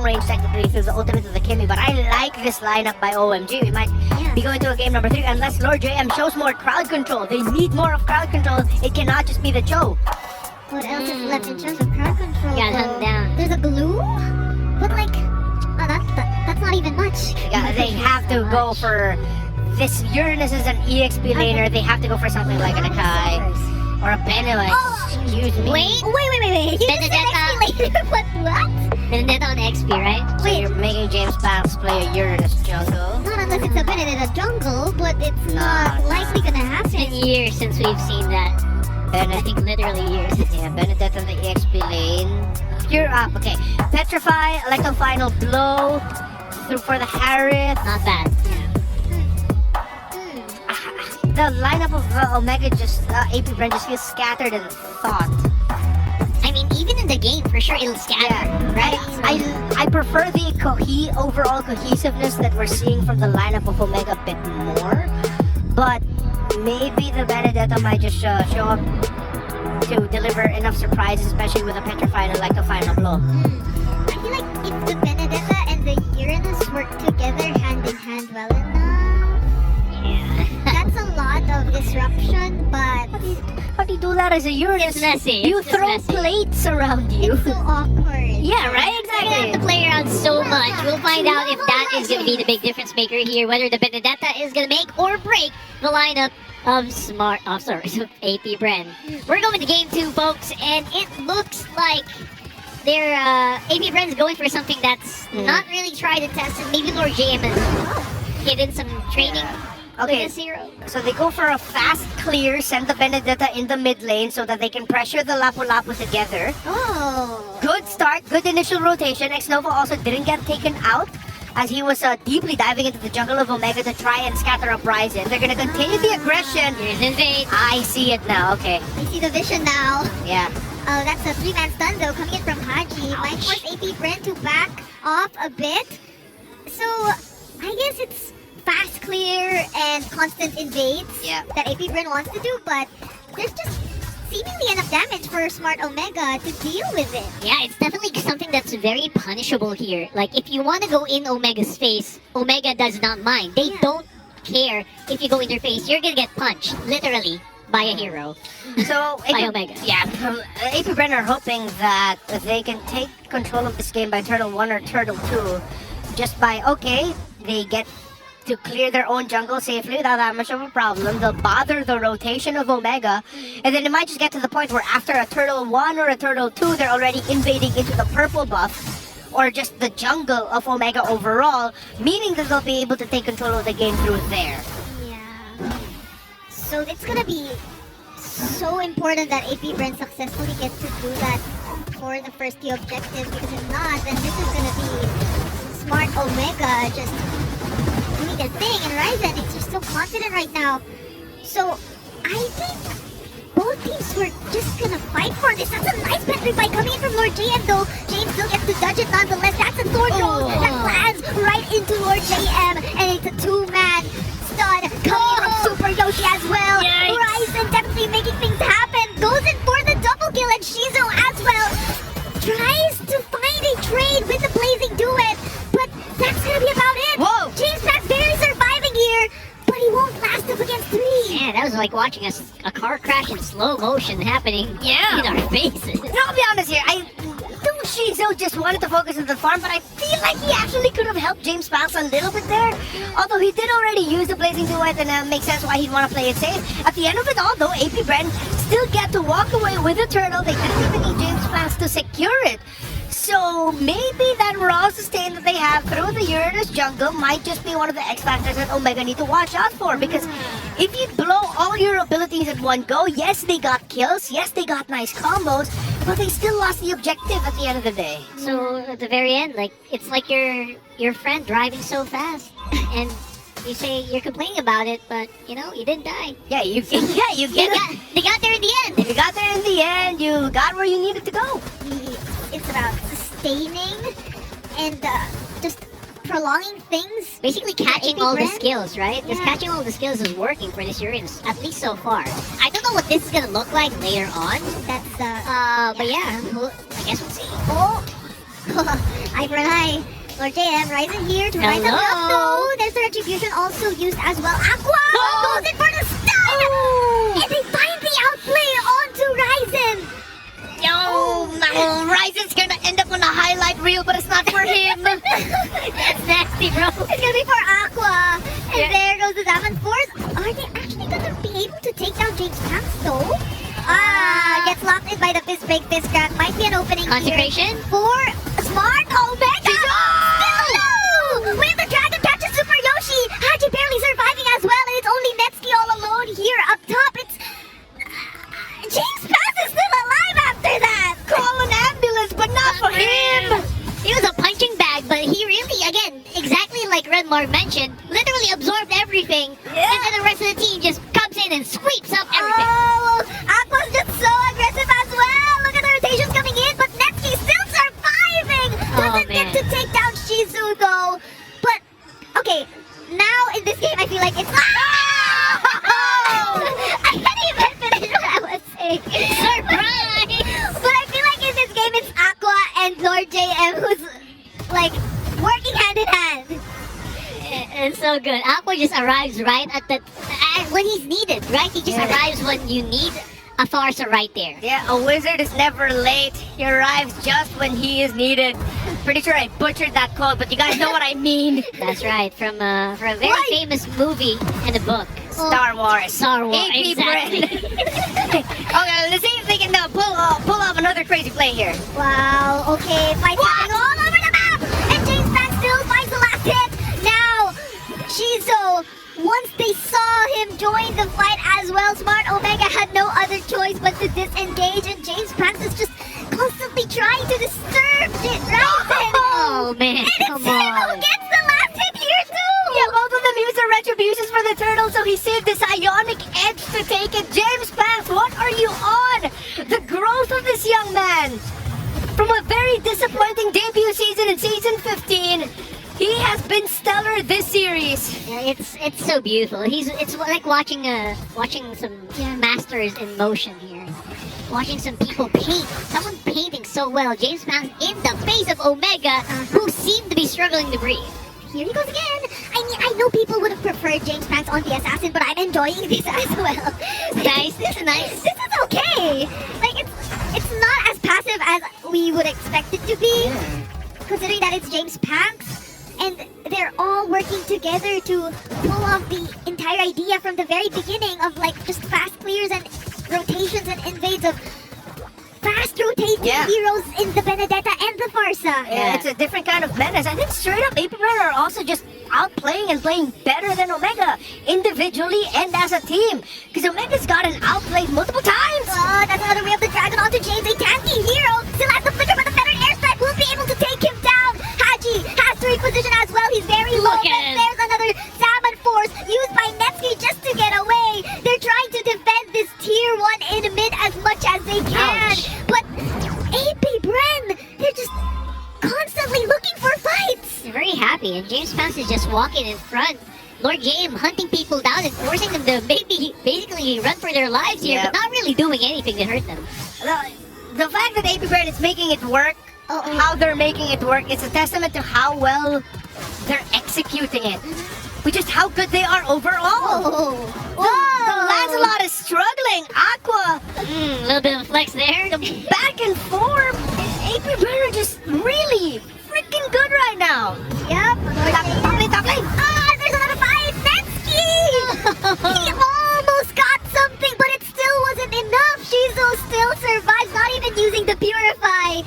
range technically through the ultimate of the Kimmy, but I like this lineup by OMG. We might be going to a game number 3 unless Lord JM shows more crowd control. They need more of crowd control. It cannot just be the Joe. What else is left in terms of crowd control? Got hung down. There's a glue, but like, that's not even much. Yeah, they have to go for this. Uranus is an EXP laner. They have to go for something like an Akai or a Benelite. Excuse me. Wait. You just said XP later, but what? Benedetta on XP, right? So you're making James Banks play a Uranus jungle? Not unless it's a Benedetta jungle, but it's not likely gonna happen. It's been years since we've seen that. I think literally years. Yeah, Benedetta on the EXP lane. You're up, okay. Petrify, Electro Final Blow, through for the Harith. Not bad. The lineup of Omega just, AP Brand just feels scattered in thought. I mean, even in the game, for sure, it'll scatter, right? I prefer the overall cohesiveness that we're seeing from the lineup of Omega a bit more. But maybe the Benedetta might just show up to deliver enough surprises, especially with a Petrify and Electro Final Blow. I feel like if the Benedetta and the Uranus work together hand in hand well enough, that's a lot of disruption, but How do you do that as a Uranus? It's messy. You It's throw messy. plates around you. it's so awkward. Yeah, right? We're gonna Exactly. have to play around so much. We'll find out if that is gonna be the big difference maker here, whether the Benedetta is gonna make or break the lineup of AP Bren. We're going to game 2, folks, and it looks like their AP Bren's going for something that's not really tried and tested. Maybe Lord JM has given some training Okay. with this hero. So they go for a fast clear, send the Benedetta in the mid lane so that they can pressure the Lapu-Lapu together. Oh. Good start, good initial rotation. X-Nova also didn't get taken out as he was deeply diving into the jungle of Omega to try and scatter up Ryzen. They're gonna continue the aggression. Here's Invade. I see it now, okay. I see the vision now. Yeah. Oh, that's a 3-man stun though, coming in from Haji. Might force AP Brent to back off a bit. So, I guess it's fast clear and constant invades that AP Brent wants to do, but there's just seemingly enough damage for Smart Omega to deal with it. Yeah, it's definitely something that's very punishable here. Like, if you want to go in Omega's face, Omega does not mind. They don't care if you go in their face. You're gonna get punched, literally, by a hero. So, By Omega. Yeah, AP Bren are hoping that they can take control of this game by Turtle 1 or Turtle 2 just by, they get to clear their own jungle safely without that much of a problem. They'll bother the rotation of Omega, and then it might just get to the point where after a Turtle 1 or a Turtle 2, they're already invading into the purple buff, or just the jungle of Omega overall, meaning that they'll be able to take control of the game through there. Yeah. So it's gonna be so important that AP Brent successfully gets to do that for the first few objectives, because if not, then this is gonna be Smart Omega just doing their thing, and Ryzen is just so confident right now. So I think both teams were just gonna fight for this. That's a nice battery fight coming in from Lord JM though. James still gets to dodge it nonetheless. That's a Thor drone that lands right into Lord JM, and it's a 2-man stun coming in from Super Yoshi as well. Yikes. Ryzen definitely making things happen. Goes in for the double kill, and Shizo as well tries to find a trade with the Blazing Duet, but that's gonna be about it. Whoa! James Max barely surviving here, but he won't last up against 3. Yeah, that was like watching a car crash in slow motion happening in our faces. And I'll be honest here, I think Shizo just wanted to focus on the farm, but I feel like he actually could have helped James Bounce a little bit there. Although he did already use the Blazing Duet, and it makes sense why he'd want to play it safe. At the end of it all, though, AP Bren still get to walk away with the turtle. They didn't even need James Bounce to secure it. So maybe that raw sustain that they have through the Uranus jungle might just be one of the X factors that Omega need to watch out for. Because if you blow all your abilities at one go, yes, they got kills, yes, they got nice combos, but they still lost the objective at the end of the day. So at the very end, like, it's like your friend driving so fast, and you say you're complaining about it, but you know you didn't die. Yeah, you get They got there in the end. If you got there in the end, you got where you needed to go. It's about sustaining and just prolonging things. Basically for catching AP all the Bren. skills, right? Just Yeah. catching all the skills is working for this Uranus, at least so far. I don't know what this is gonna look like later on. That's But yeah, I guess we'll see. oh, Aqua, eye for an eye. Lord JM, Ryzen here to rise up. Hello. No, there's the retribution also used as well. Aqua goes in for the stun! Oh. And they find the outplay onto Ryzen. Yo, no, Ryzen's gonna end up on a highlight reel, but it's not for him. That's nasty, bro. It's gonna be for Aqua. And Yeah. there goes the Diamond Force. Are they actually gonna be able to take down James Pants though? Gets locked in by the fist break, fist crack. Might be an opening Consecration? here for Smart Omega. Still with the Dragon catches Super Yoshi. Haji barely surviving as well, and it's only Netsuki all alone here up top. It's James Pants is still alive after that. Call an ambulance, but not for him. He was a punching bag, but he really, again, exactly like Redmore mentioned, literally absorbed everything. Yeah. And then the rest of the team just comes in and sweeps up everything. Oh, Aqua's just so aggressive as well. Look at the rotations coming in, but Netsuki still surviving. Doesn't get man. to take down Shizu though. But okay, now in this game I feel like it's. I can't even finish what I was saying. Surprise! But I feel like in this game it's Aqua and Lord JM who's like working hand in hand. It's so good. Aqua just arrives right at the when he's needed, right? He just Yeah. arrives when you need a Farsa right there. Yeah, a wizard is never late. He arrives just when he is needed. Pretty sure I butchered that quote, but you guys know what I mean. That's right, from a very Right. famous movie and a book. Star Wars. Star Wars, AP exactly. Bren. Okay, let's see if they can pull off another crazy play here. Wow, okay, fights happening all over the map! And James Pack still finds the last hit! Now, Shizo, once they saw him join the fight as well, Smart Omega had no other choice but to disengage, and James Pack is just constantly trying to disturb Ryzen! Oh man, And come it's him who on. gets the last hit here too! Yeah, both of them use their retributions for the turtle, so he saved this ionic edge to take it. James Pants, what are you on? The growth of this young man. From a very disappointing debut season in season 15, he has been stellar this series. Yeah, it's so beautiful. It's like watching some masters in motion here. Watching some people paint. Someone painting so well. James Pounds in the face of Omega, who seemed to be struggling to breathe. Here he goes again! I mean, I know people would have preferred James Pants on the Assassin, but I'm enjoying this as well. Guys, this is nice. This is okay! Like, it's not as passive as we would expect it to be, considering that it's James Pants, and they're all working together to pull off the entire idea from the very beginning of, like, just fast clears and rotations and invades of fast rotating heroes in the Benedetta and the Farsa. Yeah, it's a different kind of menace. I think straight up APBR are also just outplaying and playing better than Omega, individually and as a team. Because Omega's gotten outplayed multiple times. Oh, that's another way of the dragon onto James, a tanky hero. Still has the flicker, but the feather airstrike will be able to take him down. Haji has to reposition as well. He's very low. Look at But him. there's another salmon force used by Netsuki just to get away. They're trying to defend this tier 1 in mid as much as they can. Ouch. But AP Bren, they're just constantly looking for fights. They're very happy, and James Pounds is just walking in front. Lord James hunting people down and forcing them to basically run for their lives here, Yep. but not really doing anything to hurt them. The fact that APBR is making it work, how they're making it work, is a testament to how well they're executing it. With just how good they are overall. The Lancelot is struggling. Aqua, A little bit of a flex there. the back and forth. APBR are just really freaking good right now. Yep. Top lane. Ah, there's another fight. Netsuki! He almost got something, but it still wasn't enough. Shizu still survives, not even using the Purify.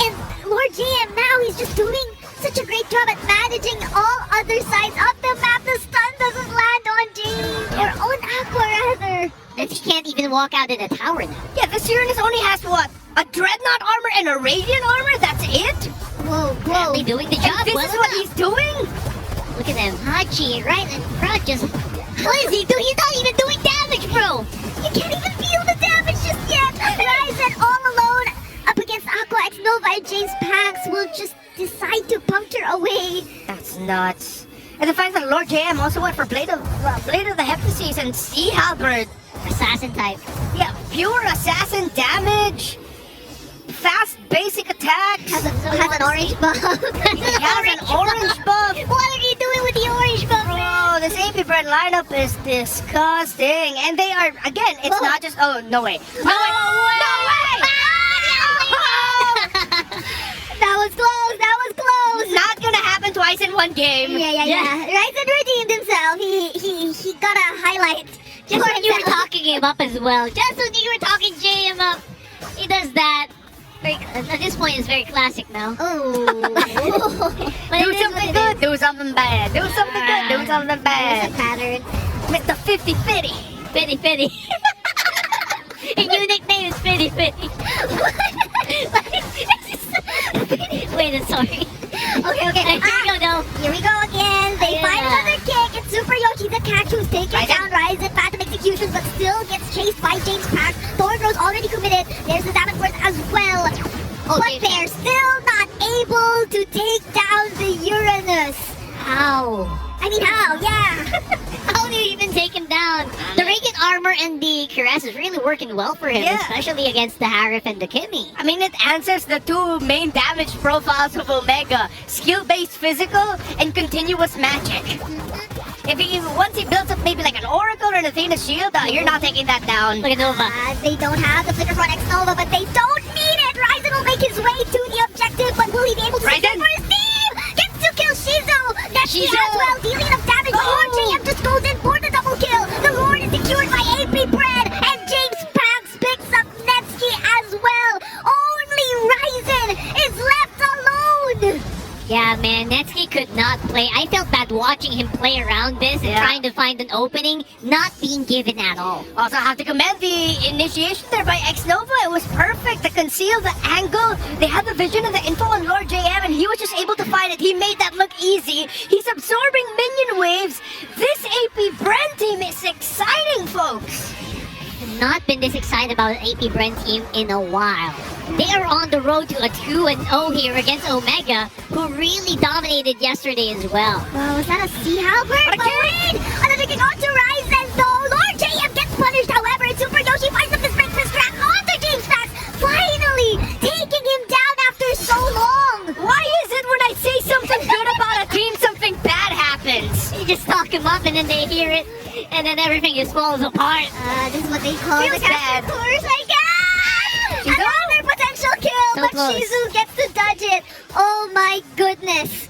And Lord GM now, he's just doing such a great job at managing all other sides of the map. The stun doesn't land on James, or on Aqua rather. And he can't even walk out in a tower now. Yeah, this Uranus only has what? A Dreadnought armor and a Radiant armor? That's it? Whoa, Apparently doing the job. And this well is what enough. he's doing? Look at them. Hachi right in front. Just what is he doing? He's not even doing damage, bro. You can't even feel the damage just yet. Ryzen all alone up against Aqua X Nova, and James Pax will just decide to puncture away. That's nuts. And the fact that Lord JM also went for Blade of the Heptases and Sea Halberd. Assassin type. Yeah, pure assassin damage. Fast basic attacks. Has an orange buff. He has an orange buff. What are you doing with the orange buff, man? Bro, this AP Brand lineup is disgusting. And they are, again, it's Whoa. not just, oh, no way. No way! No way! That was close. That was close. Not gonna happen twice in one game. Yeah. Ryzen redeemed himself. He got a highlight. Just for when you were himself. talking him up as well. Just when you were talking JM up, he does that. At this point, it's very classic now. Oh. But it Do is what something it good, is. do something bad. Do something good, do something There's a bad. pattern. Mr. 50-50. Fitty Fitty. And your nickname is Fitty Fitty. Wait, I'm sorry. Okay. Here we go, no. Here we go again. They Yeah. find another kick. It's Super Yoshi's attack who's taking Ryzen. down Ryzen. Phantom execution, but still gets chased by James Pack. Thornrose already committed. There's the damage force as well. Oh, But James they're still not able to take down the Uranus. How? I mean, how? Yeah. How do you even take him down? The Radiant Armor and the Caress is really working well for him, Yeah. especially against the Harif and the Kimmy. I mean, it answers the two main damage profiles of Omega. Skill-based physical and continuous magic. Once he builds up maybe like an Oracle or an Athena Shield, you're not taking that down. Look at Nova. They don't have the Flicker Front X Nova, but they don't need it. Ryzen will make his way to the objective, but will he be able to Ryzen. secure for his team? Gets to kill Shizo. That's Shizo. as well, dealing enough damage. Oh. Lord JM just goes in for the double kill. The Lord is secured by AP Bread, and James Pax picks up Nevsky as well. Only Ryzen is left alone. Yeah, man, Netsky could not play. I felt bad watching him play around this and Yeah. trying to find an opening, not being given at all. Also, I have to commend the initiation there by X-Nova. It was perfect. The conceal, the angle. They had the vision and the info on Lord JM, and he was just able to find it. He made that look easy. He's absorbing minion waves. This AP Brand team is exciting, folks. I've not been this excited about an AP Brent team in a while. They are on the road to a 2-0 here against Omega, who really dominated yesterday as well. Well, was that a Sea Halberd? What a But wait! Another kick onto Ryzen, though! Lord JM gets punished, however, and Super Yoshi finds up his breakfast trap onto James Pax, finally taking him down after so long! Why is it when I say something good about a team, something bad happens? You just talk them up and then they hear it, and then everything just falls apart. This is what they call Feels the bad. Capture Course, I guess! Shizu? Another potential kill, So but close. Shizu gets to dodge it. Oh my goodness.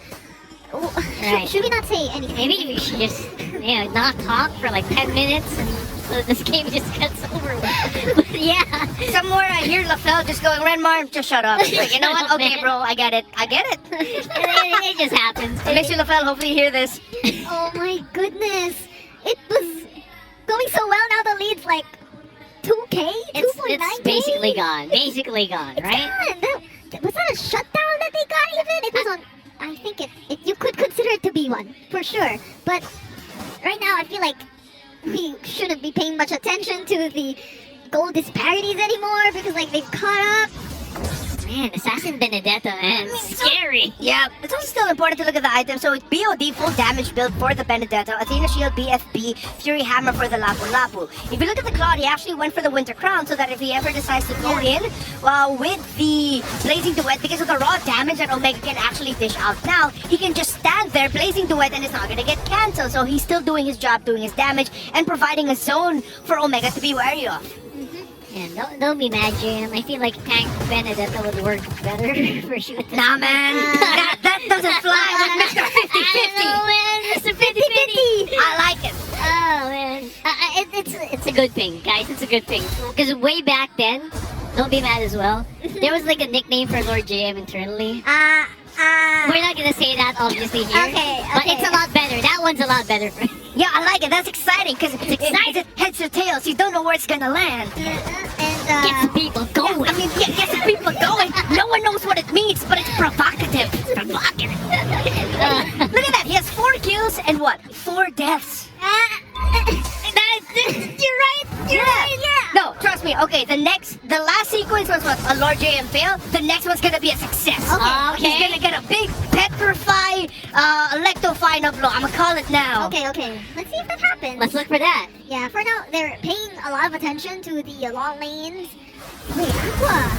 Oh, Right. should we not say anything? Maybe we should just, not talk for like 10 minutes and so this game just gets over with. But yeah. Somewhere I hear LaFell just going, Renmar, just shut up. Like, you know what? Shut up, Okay, man. bro, I get it. I get it. It just happens. I miss you, LaFell. Hopefully you hear this. Oh my goodness. It was going so well, now the lead's like 2K? 2.9K? It's basically gone. Basically gone, It's right? gone. Was that a shutdown that they got even? It was on... I think you could consider it to be one, for sure. But right now I feel like we shouldn't be paying much attention to the goal disparities anymore because like they've caught up. Man, Assassin Benedetta, man. Scary. Yeah, it's also still important to look at the items. So it's BOD full damage build for the Benedetto, Athena Shield BFB, Fury Hammer for the Lapu Lapu. If you look at the Claude, he actually went for the Winter Crown so that if he ever decides to go in with the Blazing Duet, because of the raw damage that Omega can actually dish out now, he can just stand there, Blazing Duet, and it's not going to get cancelled. So he's still doing his job, doing his damage, and providing a zone for Omega to be wary of. Yeah, don't be mad, Jam. I feel like Tank Benedetta would work better for shooting. Nah, man. that doesn't fly with Mr. 50-50. I don't know, man. Mr. 50-50. I like it. Oh, man. It's a good thing, guys. It's a good thing. Because way back then, don't be mad as well, there was like a nickname for Lord JM internally. We're not gonna say that obviously here. Okay, But okay. it's a lot better. That one's a lot better for Yeah, I like it. That's exciting because it's exciting. Heads or tails. You don't know where it's gonna land. Get some people going. I mean, yeah, get some people going. No one knows what it means, but it's provocative. It's provocative. Look at that. He has 4 kills and what? 4 deaths. You're right. You're right. Yeah. No, trust me. Okay, the last sequence was what? A Lord JM fail. The next one's gonna be a success. Okay. He's gonna get a big petrify, electrify no blow. I'm gonna call it now. Okay. Let's see if that happens. Let's look for that. Yeah, for now, they're paying a lot of attention to the long lanes. Wait, Aqua.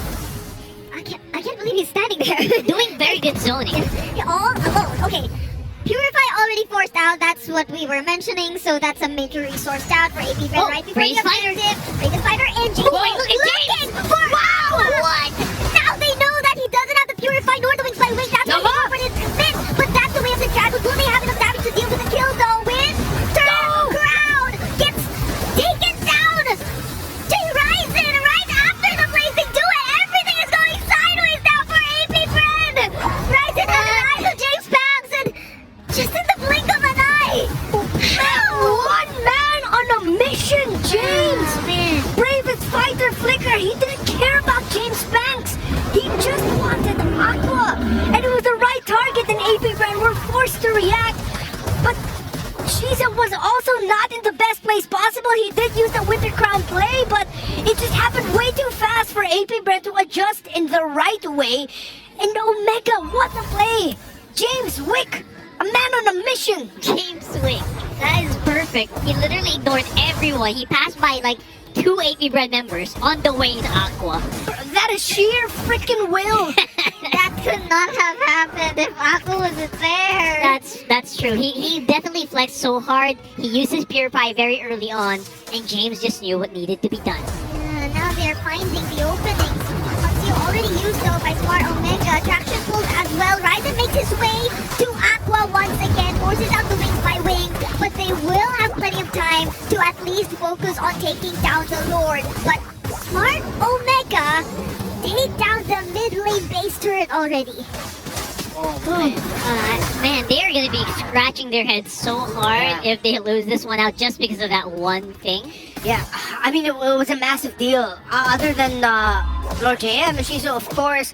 I can't believe he's standing there. Doing very good zoning. All alone. Okay. Purify already forced out, that's what we were mentioning, so that's a major resource down for AP Bren right before Praise the Fighter. objective. Praise Fighter and James Boy, look at looking James. for Wow, what? Now they know that he doesn't have the Purify nor the Wings by Wing, that's why he offered his commit, but that's the way of the Dragon. Will they have enough damage to deal with the kill though? Crown gets taken down! Jay Ryzen right after the blazing duet! Everything is going sideways now for AP Bren! Ryzen has an eye to James Banks and just in the blink of an eye! One man on a mission, James! Bravest fighter Flicker, he didn't care about James Banks. He just wanted Aqua. And it was the right target and AP Bren were forced to react. But Shiza was also not in the best place possible. He did use the Winter Crown play, but it just happened way too fast for AP Bren to adjust in the right way. And Omega, what a play! James Wick, a man on a mission. James Wick. That is perfect. He literally ignored everyone. He passed by like 2 AP Bren members on the way to Aqua. That is sheer freaking will. That could not have happened if Aqua wasn't there! That's true. He definitely flexed so hard. He used his Purify very early on, and James just knew what needed to be done. Now they're finding the openings. Once you already used though by Smart Omega, traction pulls as well. Ryzen makes his way to Aqua once again, forces out the Wings by Wing, but they will have plenty of time to at least focus on taking down the Lord. But Smart Omega take down the mid lane base turret already. Man, they're gonna be scratching their heads so hard if they lose this one out just because of that one thing. Yeah, I mean, it was a massive deal. Other than Lord JM and Shizu, of course,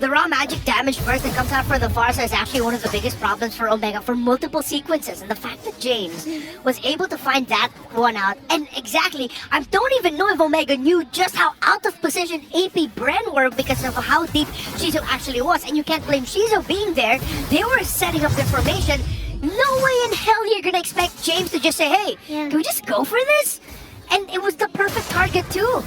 the raw magic damage burst that comes out for the Farsa is actually one of the biggest problems for Omega for multiple sequences. And the fact that James was able to find that one out, and exactly, I don't even know if Omega knew just how out of position AP Bren were because of how deep Shizu actually was. And you can't blame Shizu being there. They were setting up the formation. No way in hell you're gonna expect James to just say, hey, can we just go for this? And it was the perfect target too.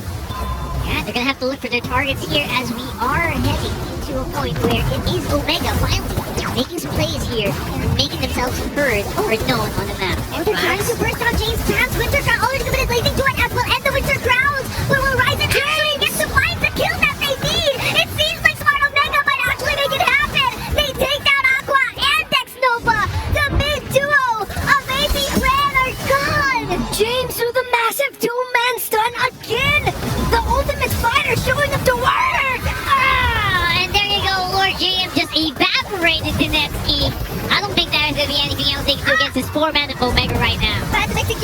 Yeah, they're gonna have to look for their targets here as we are heading into a point where it is Omega finally making some plays here and making themselves heard or known on the map. And they're trying to burst out James Banks. Winter Crown already committed blazing duet as well, and the Winter Crowns. But will Ryzen actually get to find the kill that they need? It seems like Smart Omega might actually make it happen. They take down Aqua and Dex Nova. The mid duo of AP Bren are gone. James with a massive two-man stun again! The ultimate fighter showing up to work! And there you go, Lord JM just evaporated the Nevsky. I don't think there's gonna be anything else they can do against this 4-man of Omega right now. But the